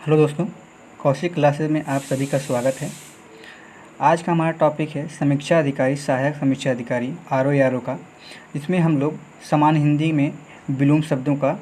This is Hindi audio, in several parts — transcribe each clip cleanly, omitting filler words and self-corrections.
हेलो दोस्तों, कौशिक क्लासेस में आप सभी का स्वागत है। आज का हमारा टॉपिक है समीक्षा अधिकारी, सहायक समीक्षा अधिकारी आर ओ का। इसमें हम लोग सामान्य हिंदी में विलोम शब्दों का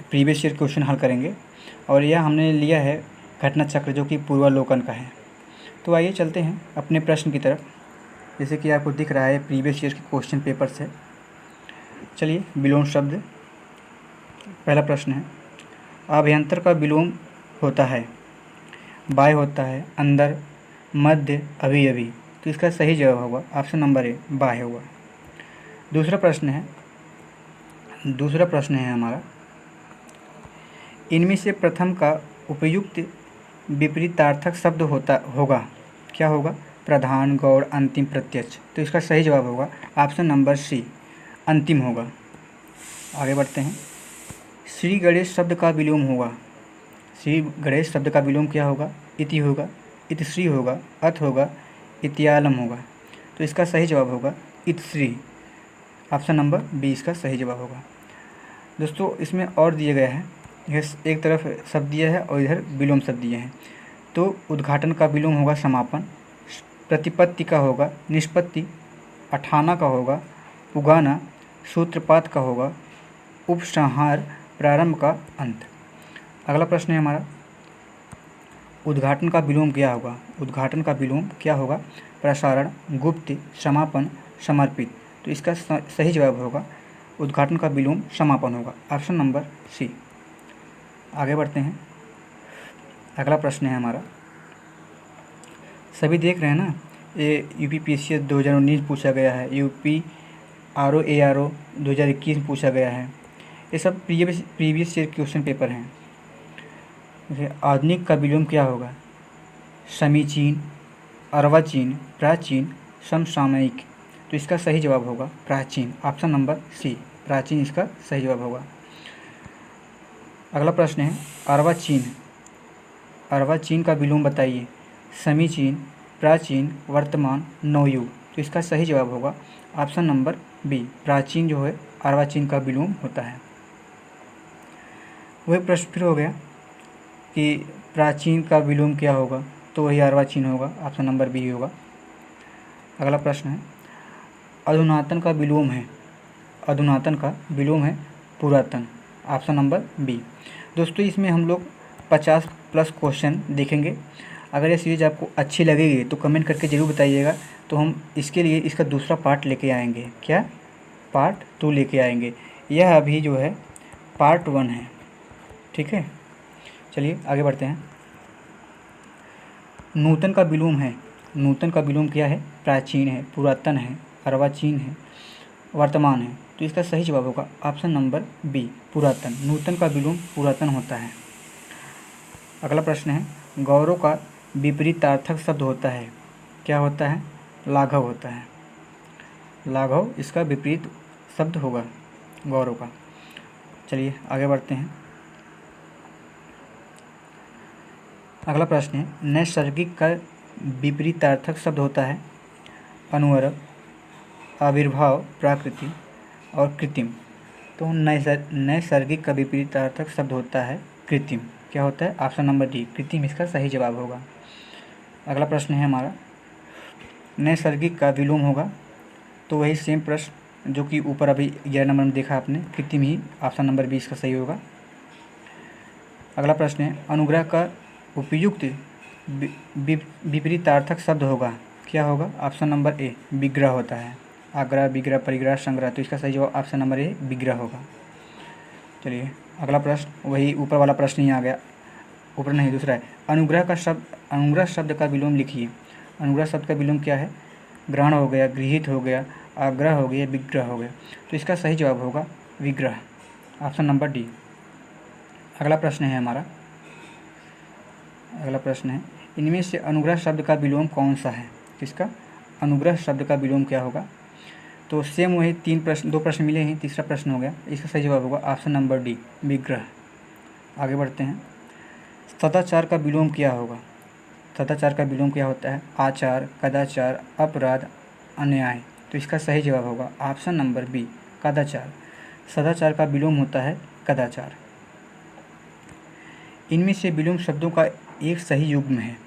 प्रीवियस ईयर क्वेश्चन हल करेंगे और यह हमने लिया है घटना चक्र जो कि पूर्वावलोकन का है। तो आइए चलते हैं अपने प्रश्न की तरफ। जैसे कि आपको दिख रहा है प्रीवियस ईयर के क्वेश्चन पेपर से। चलिए, विलोम शब्द। पहला प्रश्न है, अभ्यंतर का विलोम होता है, बाय होता है, अंदर, मध्य, अभी अभी। तो इसका सही जवाब होगा ऑप्शन नंबर ए, बाय होगा। दूसरा प्रश्न है हमारा, इनमें से प्रथम का उपयुक्त विपरीतार्थक शब्द होगा। क्या होगा? प्रधान, गौड़, अंतिम, प्रत्यक्ष। तो इसका सही जवाब होगा ऑप्शन नंबर सी, अंतिम होगा। आगे बढ़ते हैं। श्री गणेश शब्द का विलोम होगा। श्री गणेश शब्द का विलोम क्या होगा? इति होगा, इतश्री होगा, अथ होगा, इत्यालम होगा। तो इसका सही जवाब होगा इतश्री। ऑप्शन नंबर बी इसका सही जवाब होगा। दोस्तों, इसमें और दिए गए हैं, यह एक तरफ शब्द दिया है और इधर विलोम शब्द दिए हैं। तो उद्घाटन का विलोम होगा समापन, प्रतिपत्ति का होगा निष्पत्ति, अठाना का होगा उगाना, सूत्रपात का होगा उपसंहार, प्रारंभ का अंत। अगला प्रश्न है हमारा, उद्घाटन का विलोम क्या होगा? उद्घाटन का विलोम क्या होगा? प्रसारण, गुप्त, समापन, समर्पित। तो इसका सही जवाब होगा उद्घाटन का विलोम समापन होगा, ऑप्शन नंबर सी। आगे बढ़ते हैं। अगला प्रश्न है हमारा, सभी देख रहे हैं ना, ये UPPSC 2019 पूछा गया है, UP RO 2021 में पूछा गया है। ये सब प्रीवियस ईयर क्वेश्चन पेपर हैं। जैसे आधुनिक का विलोम क्या होगा? समीचीन, अर्वाचीन, प्राचीन, समसामयिक। तो इसका सही जवाब होगा प्राचीन, ऑप्शन नंबर सी, प्राचीन इसका सही जवाब होगा। अगला प्रश्न है, अर्वाचीन। अर्वाचीन का विलोम बताइए। समीचीन, प्राचीन, वर्तमान, नवयुग। तो इसका सही जवाब होगा ऑप्शन नंबर बी, प्राचीन जो है अर्वाचीन का विलोम होता है। वही प्रश्न फिर हो गया कि प्राचीन का विलोम क्या होगा? तो वही अर्वाचीन होगा, ऑप्शन नंबर बी होगा। अगला प्रश्न है, अधुनातन का विलोम है। अधुनातन का विलोम है पुरातन, ऑप्शन नंबर बी। दोस्तों, इसमें हम लोग 50+ क्वेश्चन देखेंगे। अगर ये सीरीज आपको अच्छी लगेगी तो कमेंट करके ज़रूर बताइएगा। तो हम इसके लिए इसका दूसरा पार्ट लेके आएंगे। क्या? पार्ट 2 लेके आएंगे। यह अभी जो है पार्ट 1 है, ठीक है। चलिए आगे बढ़ते हैं। नूतन का विलोम है। नूतन का विलोम क्या है? प्राचीन है, पुरातन है, अर्वाचीन है, वर्तमान है। तो इसका सही जवाब होगा ऑप्शन नंबर बी, पुरातन। नूतन का विलोम पुरातन होता है। अगला प्रश्न है, गौरव का विपरीतार्थक शब्द होता है। क्या होता है? लाघव होता है। लाघव इसका विपरीत शब्द होगा गौरव का। चलिए आगे बढ़ते हैं। अगला प्रश्न है, नैसर्गिक का विपरीतार्थक शब्द होता है अनुवरव, आविर्भाव, प्राकृति और कृत्रिम। तो नैसर्गिक का विपरीतार्थक शब्द होता है कृत्रिम। क्या होता है? ऑप्शन नंबर डी, कृत्रिम इसका सही जवाब होगा। अगला प्रश्न है हमारा, नैसर्गिक का विलोम होगा। तो वही सेम प्रश्न जो कि ऊपर अभी 11 नंबर में देखा आपने, कृत्रिम ही, ऑप्शन नंबर बी इसका सही होगा। अगला प्रश्न है, अनुग्रह का उपयुक्त विपरीतार्थक शब्द होगा। क्या होगा? ऑप्शन नंबर ए, विग्रह होता है। आग्रह, विग्रह, परिग्रह, संग्रह। तो इसका सही जवाब ऑप्शन नंबर ए, विग्रह होगा। चलिए अगला प्रश्न, वही ऊपर वाला प्रश्न ही आ गया। ऊपर नहीं, दूसरा है, अनुग्रह शब्द का विलोम लिखिए। अनुग्रह शब्द का विलोम क्या है? ग्रहण हो गया, गृहीत हो गया, आग्रह हो गया, विग्रह हो गया। तो इसका सही जवाब होगा विग्रह, ऑप्शन नंबर डी। अगला प्रश्न है हमारा, अगला प्रश्न है, इनमें से अनुग्रह शब्द का विलोम कौन सा है? किसका? अनुग्रह शब्द का विलोम क्या होगा? तो सेम वही 2 प्रश्न मिले हैं, तीसरा प्रश्न हो गया। इसका सही जवाब होगा ऑप्शन नंबर डी, विग्रह। आगे बढ़ते हैं। सदाचार का विलोम क्या होगा? सदाचार का विलोम क्या होता है? आचार, कदाचार, अपराध, अन्याय। तो इसका सही जवाब होगा ऑप्शन नंबर बी, कदाचार। सदाचार का विलोम होता है कदाचार। इनमें से विलोम शब्दों का एक सही युग्म है,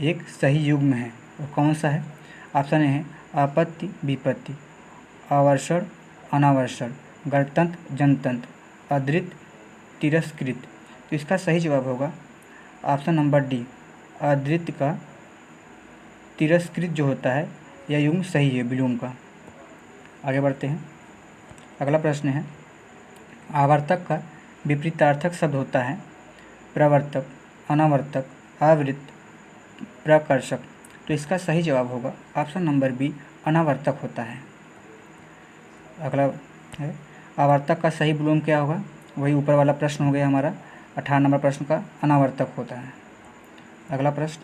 एक सही युग्म है, और कौन सा है? ऑप्शन ए है आपत्ति विपत्ति, आवर्षण अनावर्षण, गणतंत्र जनतंत्र, अधृत तिरस्कृत। तो इसका सही जवाब होगा ऑप्शन नंबर डी, अधृत का तिरस्कृत जो होता है यह युग्म सही है विलोम का। आगे बढ़ते हैं। अगला प्रश्न है, आवर्तक का विपरीतार्थक शब्द होता है प्रवर्तक, अनावर्तक, आवृत, प्रकर्षक। तो इसका सही जवाब होगा ऑप्शन नंबर बी, अनावर्तक होता है। अगला है, आवर्तक का सही विलोम क्या होगा? वही ऊपर वाला प्रश्न हो गया हमारा 18 नंबर प्रश्न का, अनावर्तक होता है। अगला प्रश्न,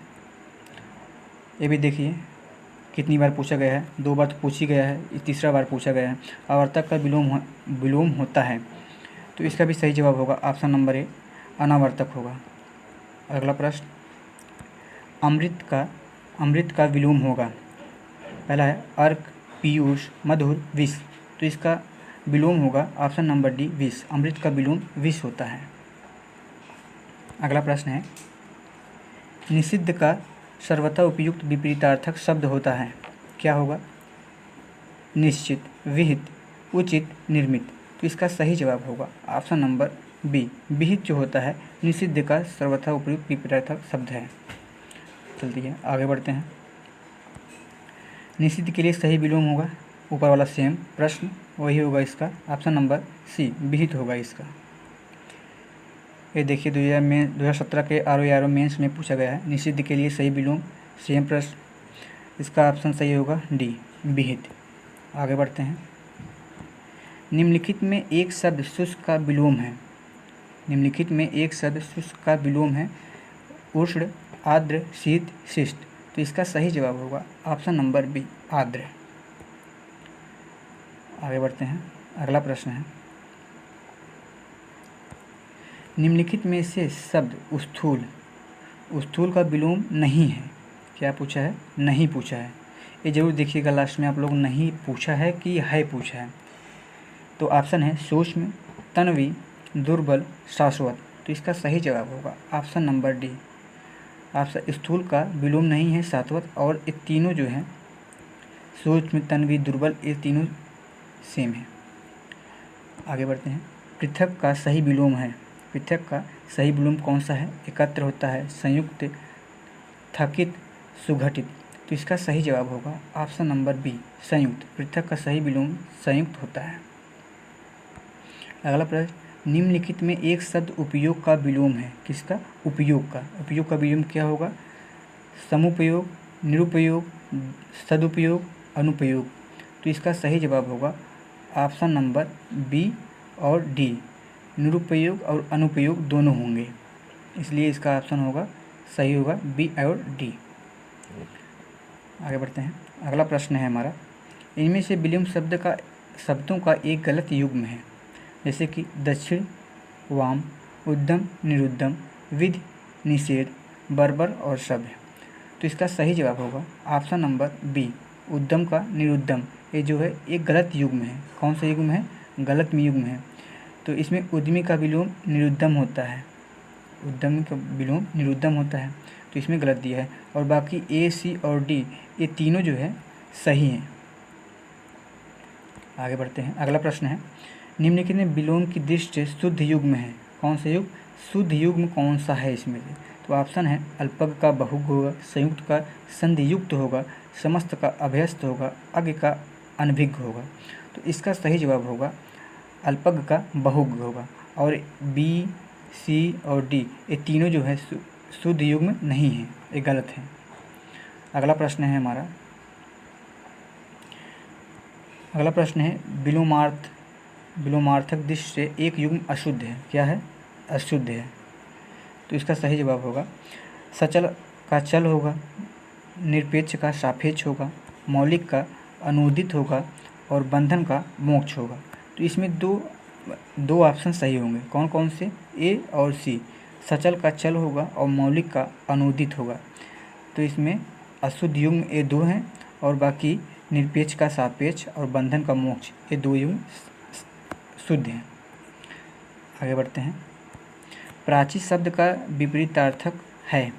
ये भी देखिए कितनी बार पूछा गया है, 2 बार तो पूछ ही गया है, ये तीसरा बार पूछा गया है। आवर्तक का विलोम होता है, तो इसका भी सही जवाब होगा ऑप्शन नंबर ए, अनावर्तक होगा। अगला प्रश्न, अमृत का विलोम होगा। पहला है अर्क, पीयूष, मधुर, विष। तो इसका विलोम होगा ऑप्शन नंबर डी, विष। अमृत का विलोम विष होता है। अगला प्रश्न है, निषिद्ध का सर्वथा उपयुक्त विपरीतार्थक शब्द होता है, क्या होगा? निश्चित, विहित, उचित, निर्मित। तो इसका सही जवाब होगा ऑप्शन नंबर बी, विहित जो होता है निषिद्ध का सर्वथा उपयुक्त विपरीतार्थक शब्द है। चलती है, आगे बढ़ते हैं। निषिद्ध के लिए सही विलोम होगा, ऊपर वाला सेम प्रश्न वही होगा इसका, ऑप्शन नंबर सी, विहित होगा इसका। ये देखिए 2017 के आर मेंस में पूछा गया है, निषिद्ध के लिए सही विलोम, सेम प्रश्न, इसका ऑप्शन सही होगा डी, विहित। आगे बढ़ते हैं। निम्नलिखित में एक शब्द शुष्क का विलोम है, निम्नलिखित में एक शब्द शुष्क का विलोम है उष्ण, आर्द्र, शीत, शिष्ट। तो इसका सही जवाब होगा ऑप्शन नंबर बी, आर्द्र। आगे बढ़ते हैं। अगला प्रश्न है, निम्नलिखित में से शब्द स्थूल का विलोम नहीं है, क्या पूछा है? नहीं पूछा है। ये जरूर देखिएगा लास्ट में आप लोग, नहीं पूछा है कि है पूछा है। तो ऑप्शन है सूक्ष्म, तन्वी, दुर्बल, शाश्वत। तो इसका सही जवाब होगा ऑप्शन नंबर डी, ऑप्शन स्थूल का विलोम नहीं है शाश्वत, और ये तीनों जो हैं सूक्ष्म, तन्वी, दुर्बल, ये तीनों सेम है। आगे बढ़ते हैं। पृथक का सही विलोम है, पृथक का सही विलोम कौन सा है? एकत्र होता है, संयुक्त, थकित, सुघटित। तो इसका सही जवाब होगा ऑप्शन नंबर बी, संयुक्त। पृथक का सही विलोम संयुक्त होता है। अगला प्रश्न, निम्नलिखित में एक शब्द उपयोग का विलोम है, किसका? उपयोग का विलोम क्या होगा? समुपयोग, निरुपयोग, सदुपयोग, अनुपयोग। तो इसका सही जवाब होगा ऑप्शन नंबर बी और डी, निरुपयोग और अनुपयोग दोनों होंगे, इसलिए इसका ऑप्शन होगा सही होगा बी और डी। आगे बढ़ते हैं। अगला प्रश्न है हमारा, इनमें से विलोम शब्दों का एक गलत युग्म है, जैसे कि दक्षिण, वाम, उद्यम, निरुद्यम, विधि, निषेध, बर्बर और सभ्य। तो इसका सही जवाब होगा ऑप्शन नंबर बी, उद्यम का निरुद्यम। ये जो है एक गलत युग्म है। कौन सा युग्म है? गलत युग्म है। तो इसमें उद्यमी का विलोम निरुद्यम होता है, उद्यमी का विलोम निरुद्यम होता है, तो इसमें गलत दिया है। और बाकी ए, सी और डी ये तीनों जो है सही हैं। आगे बढ़ते हैं। अगला प्रश्न है, निम्नलिखित में विलोम की दृष्टि से शुद्ध युग्म है, कौन सा युग्म? शुद्ध युग्म कौन सा है इसमें से? तो ऑप्शन है अल्पज्ञ का बहुज्ञ होगा, संयुक्त का संधियुक्त होगा, समस्त का अभ्यस्त होगा, अज्ञ का अनभिज्ञ होगा। तो इसका सही जवाब होगा अल्पज्ञ का बहुज्ञ होगा। और बी, सी और डी ये तीनों जो है शुद्ध युग्म नहीं है, ये गलत है। अगला प्रश्न है हमारा, अगला प्रश्न है विलोमार्थक दृष्टि से एक युग्म अशुद्ध है, क्या है? अशुद्ध है। तो इसका सही जवाब होगा सचल का चल होगा, निरपेक्ष का सापेक्ष होगा, मौलिक का अनुदित होगा और बंधन का मोक्ष होगा। तो इसमें दो ऑप्शन सही होंगे, कौन कौन से? ए और सी। सचल का चल होगा और मौलिक का अनुदित होगा। तो इसमें अशुद्ध युग्म ये दो हैं, और बाकी निरपेक्ष का सापेक्ष और बंधन का मोक्ष ये दो युग्म शुद्ध हैं। आगे बढ़ते हैं। प्राची शब्द का विपरीतार्थक है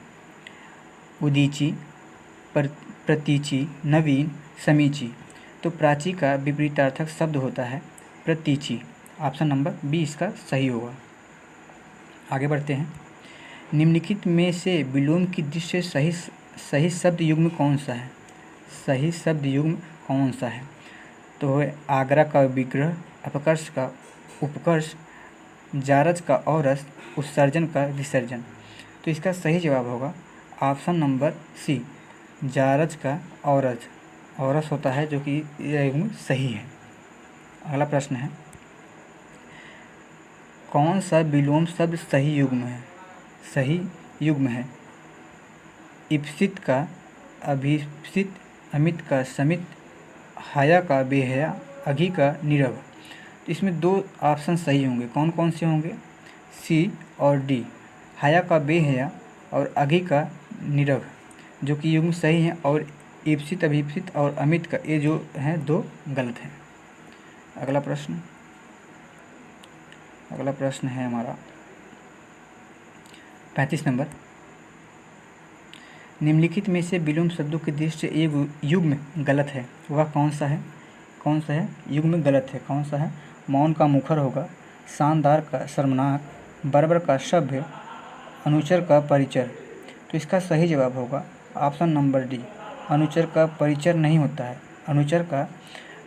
उदीची, प्रतीची, नवीन, समीची। तो प्राची का विपरीतार्थक शब्द होता है प्रतीची। ऑप्शन नंबर बी इसका सही होगा। आगे बढ़ते हैं। निम्नलिखित में से विलोम की दृष्टि से सही शब्द युग्म कौन सा है? सही शब्द युग्म कौन सा है? तो है आगरा का विग्रह, अपकर्ष का उपकर्ष, जारज का औरस, उत्सर्जन का विसर्जन। तो इसका सही जवाब होगा ऑप्शन नंबर सी, जारज का औरज। औरस होता है जो कि यह युग्म सही है। अगला प्रश्न है, कौन सा विलोम शब्द सही युग्म है? सही युग्म है इप्सित का अभिप्सित, अमित का समित, हया का बेहया, अघी का निरव। तो इसमें दो ऑप्शन सही होंगे। कौन कौन से होंगे? सी और डी, हया का बेहया और अघी का निरव, जो कि युग्म सही है, और इप्सित, अभिप्सित और अमित का ये जो हैं दो गलत हैं। अगला प्रश्न है हमारा 35 नंबर। निम्नलिखित में से विलोम शब्दों की दृष्टि से एक युग्म गलत है, वह कौन सा है? कौन सा है युग्म गलत है? कौन सा है? मौन का मुखर होगा, शानदार का शर्मनाक, बर्बर का सभ्य, अनुचर का परिचर। तो इसका सही जवाब होगा ऑप्शन नंबर डी, अनुचर का परिचर नहीं होता है। अनुचर का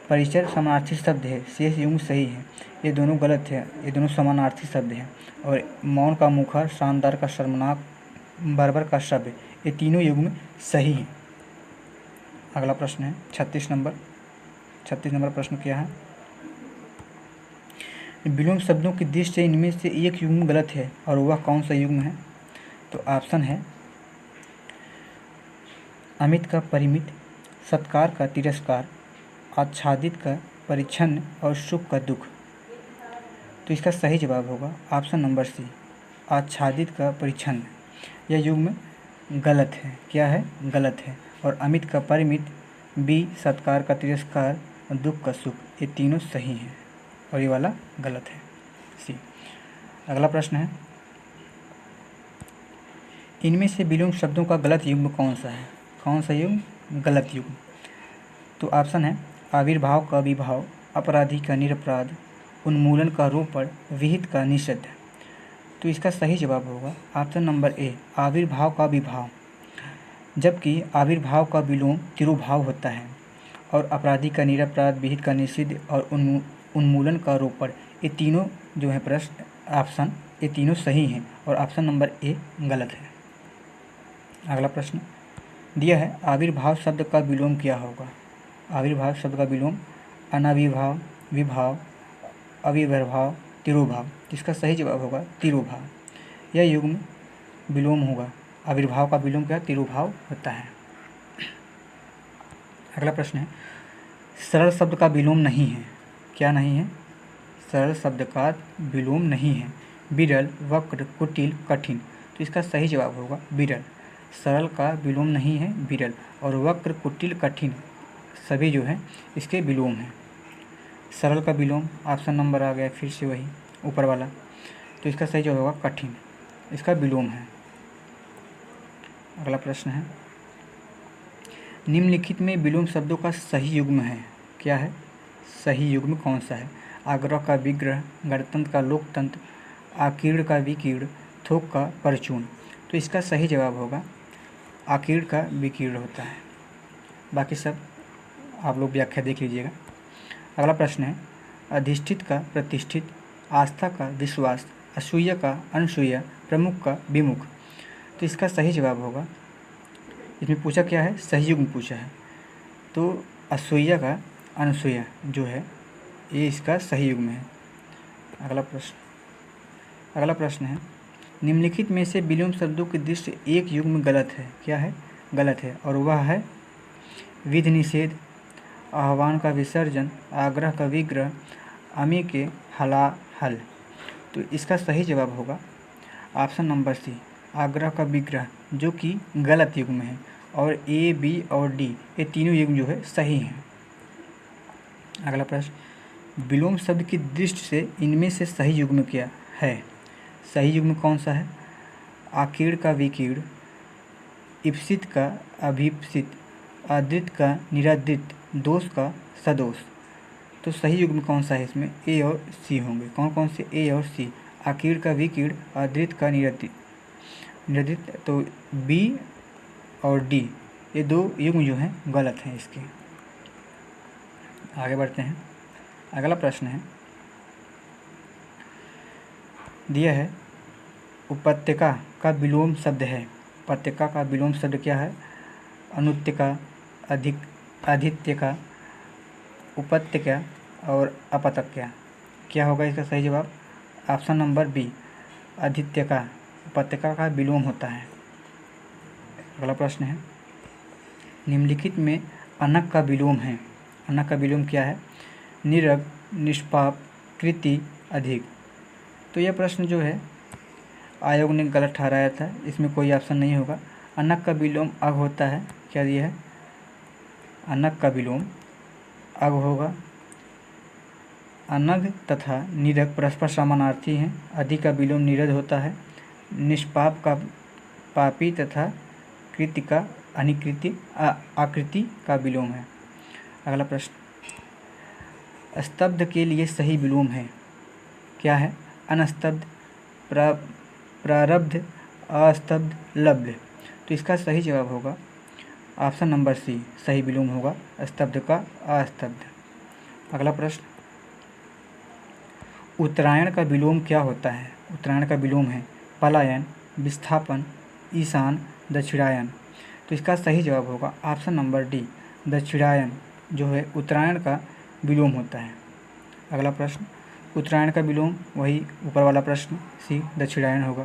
परिचर समानार्थी शब्द है, शेष युग्म सही है। ये दोनों गलत है, ये दोनों समानार्थी शब्द हैं। और मौन का मुखर, शानदार का शर्मनाक, बर्बर का सभ्य, ये तीनों युग्म सही हैं। अगला प्रश्न है 36 नंबर। 36 नंबर प्रश्न क्या है? विलोम शब्दों की दृष्टि से इनमें से एक युग्म गलत है, और वह कौन सा युग्म है? तो ऑप्शन है अमित का परिमित, सत्कार का तिरस्कार, आच्छादित का परिच्छन्न और सुख का दुख। तो इसका सही जवाब होगा ऑप्शन नंबर सी, आच्छादित का परिच्छन्न। यह युग्म गलत है। क्या है? गलत है। और अमित का परिमित, बी, सत्कार का तिरस्कार और दुख का सुख, ये तीनों सही हैं, और ये वाला गलत है, सी। अगला प्रश्न है, इनमें से विलोम शब्दों का गलत युग्म कौन सा है? कौन सा युग्म गलत युग्म? तो ऑप्शन है आविर्भाव का विभाव, अपराधी का निरपराध, उन्मूलन का रोपण, विहित का निषिद्ध। तो इसका सही जवाब होगा ऑप्शन नंबर ए, आविर्भाव का विभाव। जबकि आविर्भाव का विलोम तिरुभाव होता है, और अपराधी का निरपराध, विहित का निषिद्ध और उन्मूलन का रोपण, ये तीनों जो है प्रश्न ऑप्शन, ये तीनों सही हैं, और ऑप्शन नंबर ए गलत है। अगला प्रश्न दिया है, आविर्भाव शब्द का विलोम क्या होगा? आविर्भाव शब्द का विलोम अनाविर्भाव, विभाव, अविर्भाव, तिरुभाव। इसका सही जवाब होगा तिरुभाव। यह युग्म विलोम होगा। आविर्भाव का विलोम क्या? तिरुभाव होता है। अगला प्रश्न है, सरल शब्द का विलोम नहीं है। क्या नहीं है? सरल शब्द का विलोम नहीं है। विरल, वक्र, कुटिल, कठिन। तो इसका सही जवाब होगा विरल। सरल का विलोम नहीं है विरल, और वक्र, कुटिल, कठिन सभी जो है इसके विलोम हैं। सरल का विलोम ऑप्शन नंबर आ गया फिर से वही ऊपर वाला, तो इसका सही जवाब होगा कठिन, इसका विलोम है। अगला प्रश्न है, निम्नलिखित में विलोम शब्दों का सही युग्म है। क्या है? सही युग्म कौन सा है? आग्रह का विग्रह, गणतंत्र का लोकतंत्र, आकीर्ण का विकीर्ण, थोक का परचून। तो इसका सही जवाब होगा आकीर्ण का विकीर्ण होता है। बाकी सब आप लोग व्याख्या देख लीजिएगा। अगला प्रश्न है, अधिष्ठित का प्रतिष्ठित, आस्था का विश्वास, असूया का अनसूया, प्रमुख का विमुख। तो इसका सही जवाब होगा, इसमें पूछा क्या है? सही युग्म पूछा है, तो असूया का अनसूया जो है ये इसका सही युग्म है। अगला प्रश्न है, निम्नलिखित में से विलोम शब्दों की दृष्टि एक युग्म गलत है। क्या है? गलत है, और वह है विधि निषेध, आह्वान का विसर्जन, आग्रह का विग्रह, अमी के हलाहल। तो इसका सही जवाब होगा ऑप्शन नंबर सी, आग्रह का विग्रह, जो कि गलत युग्म है, और ए, बी और डी ये तीनों युग्म जो है सही हैं। अगला प्रश्न, विलोम शब्द की दृष्टि से इनमें से सही युग्म क्या है? सही युग्म कौन सा है? आकीर्ण का विकीर्ण, ईप्सित का अभीप्सित, अदृत का निरदृत, दोष का सदोष। तो सही युग्म कौन सा है इसमें? ए और सी होंगे। कौन कौन से? ए और सी। आकीर्ण का विकीर्ण, अदृत का निरदृत, तो बी और डी ये 2 युग्म जो हैं गलत हैं इसके। आगे बढ़ते हैं। अगला प्रश्न है, दिया है उपत्यका का विलोम शब्द है। उपत्यका का विलोम शब्द क्या है? अनुत्यका, आधित्यका, उपत्यका और अपत्यका। क्या होगा इसका सही जवाब? ऑप्शन नंबर बी, आधित्यका। उपत्यका का विलोम होता है। अगला प्रश्न है, निम्नलिखित में अनक का विलोम है। अनक का विलोम क्या है? निरग, निष्पाप, कृति, अधिक। तो यह प्रश्न जो है आयोग ने गलत ठहराया था, इसमें कोई ऑप्शन नहीं होगा। अनक का विलोम अग होता है। क्या दिया है? अनक का विलोम अग होगा। अनग तथा निरग परस्पर समानार्थी हैं। अधिक का विलोम निरध होता है। निष्पाप का पापी तथा कृति का अनिकृति आकृति का विलोम है। अगला प्रश्न, स्तब्ध के लिए सही विलोम है। क्या है? अनस्तब्ध, प्रारब्ध, अस्तब्ध, लब्ध। तो इसका सही जवाब होगा ऑप्शन नंबर सी, सही विलोम होगा स्तब्ध का अस्तब्ध। अगला प्रश्न, उत्तरायण का विलोम क्या होता है? उत्तरायण का विलोम है पलायन, विस्थापन, ईशान, दक्षिणायन। तो इसका सही जवाब होगा ऑप्शन नंबर डी, दक्षिणायन जो है उत्तरायण का विलोम होता है। अगला प्रश्न, उत्तरायण का विलोम वही ऊपर वाला प्रश्न सी, दक्षिणायन होगा।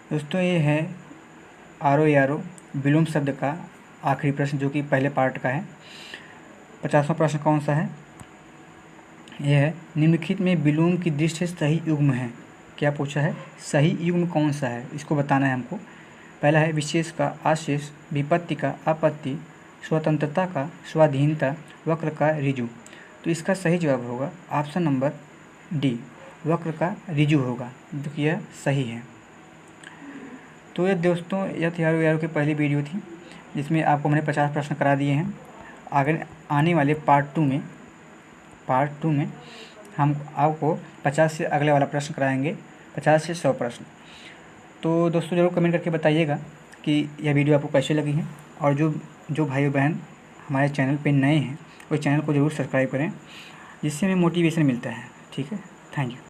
दोस्तों ये है आरो विलोम शब्द का आखिरी प्रश्न जो कि पहले पार्ट का है। 50वां प्रश्न कौन सा है? यह है, निम्नलिखित में विलोम की दृष्टि से सही युग्म है। क्या पूछा है? सही युग्म कौन सा है इसको बताना है हमको। पहला है विशेष का आशेष, विपत्ति का आपत्ति, स्वतंत्रता का स्वाधीनता, वक्र का ऋजु। तो इसका सही जवाब होगा ऑप्शन नंबर डी, वक्र का ऋजु होगा, जो कि यह सही है। तो ये दोस्तों यह थी यारों की पहली वीडियो थी जिसमें आपको मैंने 50 प्रश्न करा दिए हैं। आगे आने वाले पार्ट टू में हम आपको 50 से अगले वाला प्रश्न कराएंगे, 50 से 100 प्रश्न। तो दोस्तों ज़रूर कमेंट करके बताइएगा कि यह वीडियो आपको कैसी लगी है, और जो भाई बहन हमारे चैनल पे नए हैं वो चैनल को ज़रूर सब्सक्राइब करें, जिससे हमें मोटिवेशन मिलता है। ठीक है, थैंक यू।